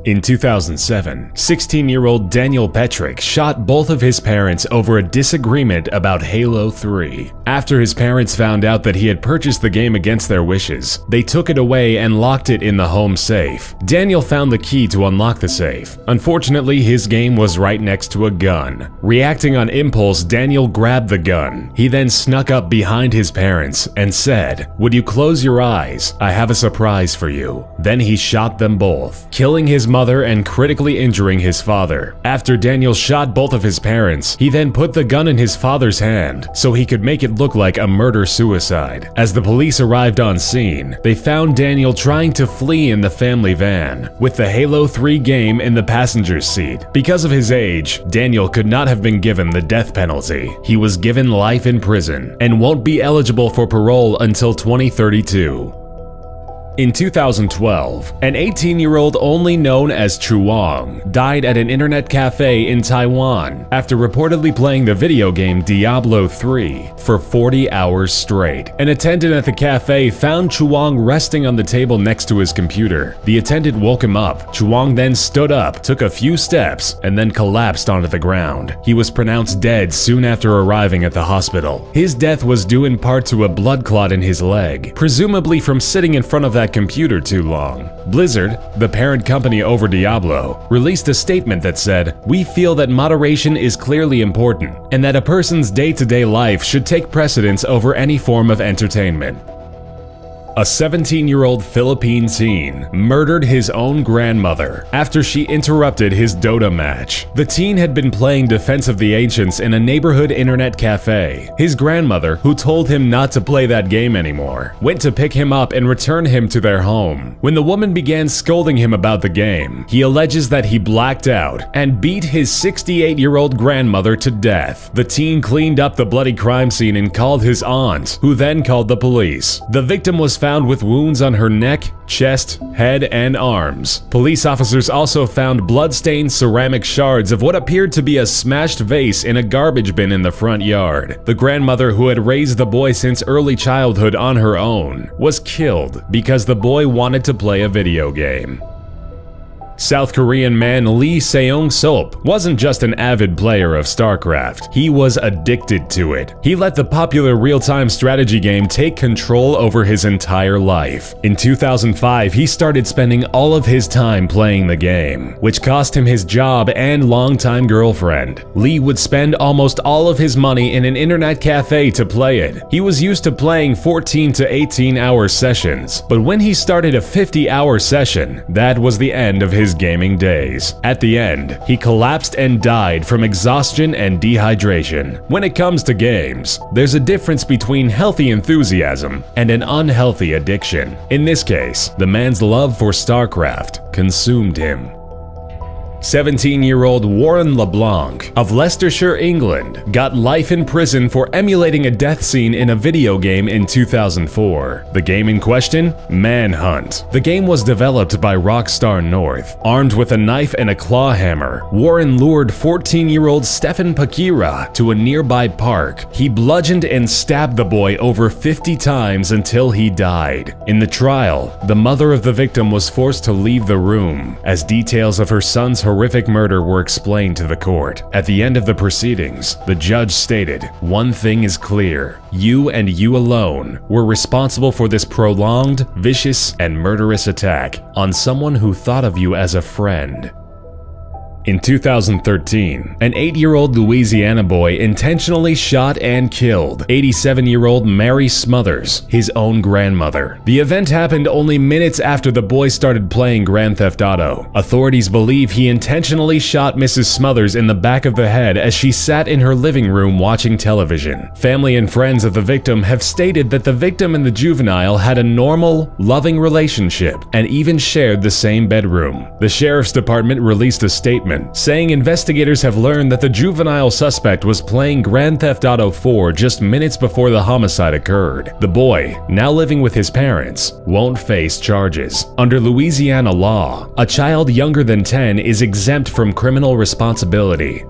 In 2007, 16-year-old Daniel Petrick shot both of his parents over a disagreement about Halo 3. After his parents found out that he had purchased the game against their wishes, they took it away and locked it in the home safe. Daniel found the key to unlock the safe. Unfortunately, his game was right next to a gun. Reacting on impulse, Daniel grabbed the gun. He then snuck up behind his parents and said, "Would you close your eyes? I have a surprise for you." Then he shot them both, killing his mother and critically injuring his father. After Daniel shot both of his parents, he then put the gun in his father's hand so he could make it look like a murder-suicide. As the police arrived on scene, they found Daniel trying to flee in the family van, with the Halo 3 game in the passenger's seat. Because of his age, Daniel could not have been given the death penalty. He was given life in prison and won't be eligible for parole until 2032. In 2012, an 18-year-old only known as Chuang died at an internet cafe in Taiwan after reportedly playing the video game Diablo 3 for 40 hours straight. An attendant at the cafe found Chuang resting on the table next to his computer. The attendant woke him up. Chuang then stood up, took a few steps, and then collapsed onto the ground. He was pronounced dead soon after arriving at the hospital. His death was due in part to a blood clot in his leg, presumably from sitting in front of that computer too long. Blizzard, the parent company over Diablo, released a statement that said, "We feel that moderation is clearly important, and that a person's day-to-day life should take precedence over any form of entertainment." A 17-year-old Philippine teen murdered his own grandmother after she interrupted his Dota match. The teen had been playing Defense of the Ancients in a neighborhood internet cafe. His grandmother, who told him not to play that game anymore, went to pick him up and return him to their home. When the woman began scolding him about the game, he alleges that he blacked out and beat his 68-year-old grandmother to death. The teen cleaned up the bloody crime scene and called his aunt, who then called the police. The victim was found with wounds on her neck, chest, head, and arms. Police officers also found blood-stained ceramic shards of what appeared to be a smashed vase in a garbage bin in the front yard. The grandmother, who had raised the boy since early childhood on her own, was killed because the boy wanted to play a video game. South Korean man Lee Seong-sop wasn't just an avid player of StarCraft, he was addicted to it. He let the popular real-time strategy game take control over his entire life. In 2005, he started spending all of his time playing the game, which cost him his job and longtime girlfriend. Lee would spend almost all of his money in an internet cafe to play it. He was used to playing 14 to 18-hour sessions, but when he started a 50-hour session, that was the end of his gaming days. At the end, he collapsed and died from exhaustion and dehydration. When it comes to games, there's a difference between healthy enthusiasm and an unhealthy addiction. In this case, the man's love for StarCraft consumed him. 17-year-old Warren LeBlanc of Leicestershire, England, got life in prison for emulating a death scene in a video game in 2004. The game in question? Manhunt. The game was developed by Rockstar North. Armed with a knife and a claw hammer, Warren lured 14-year-old Stefan Pakira to a nearby park. He bludgeoned and stabbed the boy over 50 times until he died. In the trial, the mother of the victim was forced to leave the room, as details of her son's horrific murder were explained to the court. At the end of the proceedings, the judge stated, "One thing is clear. You and you alone were responsible for this prolonged, vicious, and murderous attack on someone who thought of you as a friend." In 2013, an 8-year-old Louisiana boy intentionally shot and killed 87-year-old Mary Smothers, his own grandmother. The event happened only minutes after the boy started playing Grand Theft Auto. Authorities believe he intentionally shot Mrs. Smothers in the back of the head as she sat in her living room watching television. Family and friends of the victim have stated that the victim and the juvenile had a normal, loving relationship and even shared the same bedroom. The sheriff's department released a statement saying investigators have learned that the juvenile suspect was playing Grand Theft Auto 4 just minutes before the homicide occurred. The boy, now living with his parents, won't face charges. Under Louisiana law, a child younger than 10 is exempt from criminal responsibility.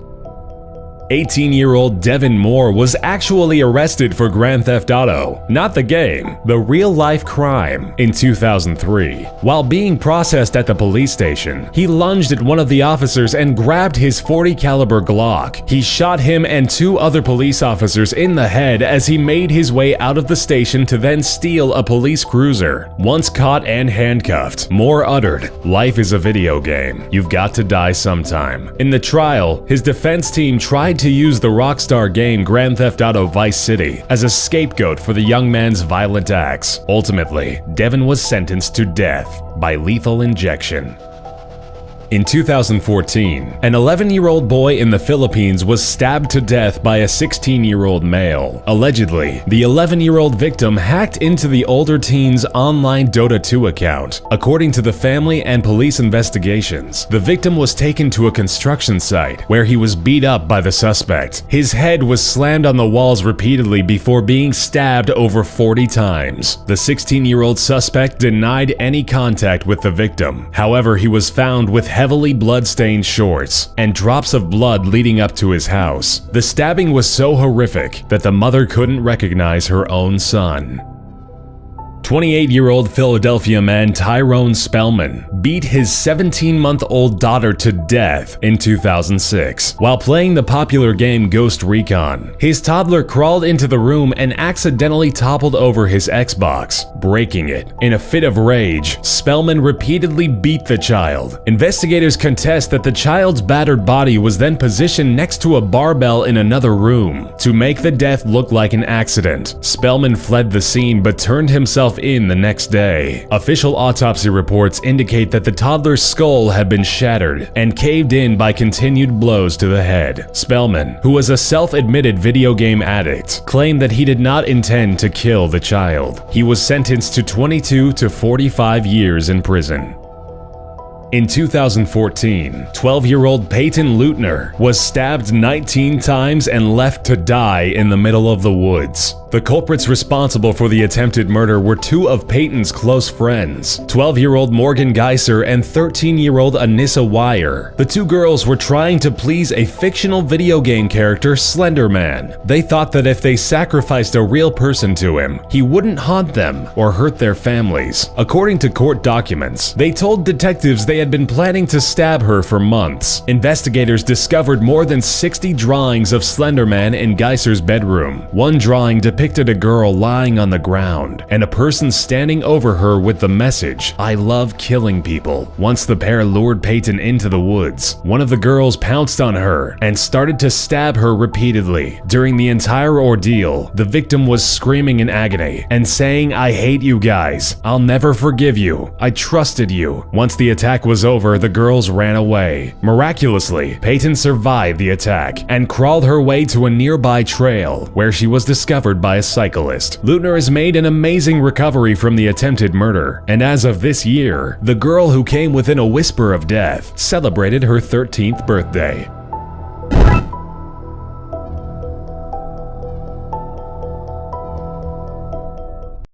18-year-old Devin Moore was actually arrested for Grand Theft Auto, not the game, the real-life crime, in 2003. While being processed at the police station, he lunged at one of the officers and grabbed his .40 caliber Glock. He shot him and 2 other police officers in the head as he made his way out of the station to then steal a police cruiser. Once caught and handcuffed, Moore uttered, "Life is a video game. You've got to die sometime." In the trial, his defense team tried to use the Rockstar game Grand Theft Auto Vice City as a scapegoat for the young man's violent acts. Ultimately, Devin was sentenced to death by lethal injection. In 2014, an 11-year-old boy in the Philippines was stabbed to death by a 16-year-old male. Allegedly, the 11-year-old victim hacked into the older teen's online Dota 2 account. According to the family and police investigations, the victim was taken to a construction site where he was beat up by the suspect. His head was slammed on the walls repeatedly before being stabbed over 40 times. The 16-year-old suspect denied any contact with the victim. However, he was found with heavily blood-stained shorts and drops of blood leading up to his house. The stabbing was so horrific that the mother couldn't recognize her own son. 28-year-old Philadelphia man Tyrone Spellman beat his 17-month-old daughter to death in 2006 while playing the popular game Ghost Recon. His toddler crawled into the room and accidentally toppled over his Xbox, breaking it. In a fit of rage, Spellman repeatedly beat the child. Investigators contest that the child's battered body was then positioned next to a barbell in another room to make the death look like an accident. Spellman fled the scene but turned himself in the next day. Official autopsy reports indicate that the toddler's skull had been shattered and caved in by continued blows to the head. Spellman, who was a self-admitted video game addict, claimed that he did not intend to kill the child. He was sentenced to 22 to 45 years in prison. In 2014, 12-year-old Peyton Leutner was stabbed 19 times and left to die in the middle of the woods. The culprits responsible for the attempted murder were 2 of Peyton's close friends, 12-year-old Morgan Geiser and 13-year-old Anissa Wire. The 2 girls were trying to please a fictional video game character, Slender Man. They thought that if they sacrificed a real person to him, he wouldn't haunt them or hurt their families. According to court documents, they told detectives they had been planning to stab her for months. Investigators discovered more than 60 drawings of Slender Man in Geiser's bedroom. One drawing depicted a girl lying on the ground and a person standing over her with the message, "I love killing people." Once the pair lured Peyton into the woods, one of the girls pounced on her and started to stab her repeatedly. During the entire ordeal, the victim was screaming in agony and saying, "I hate you guys. I'll never forgive you. I trusted you." Once the attack was over, the girls ran away. Miraculously, Peyton survived the attack and crawled her way to a nearby trail where she was discovered by a cyclist. Leutner has made an amazing recovery from the attempted murder, and as of this year, the girl who came within a whisper of death celebrated her 13th birthday.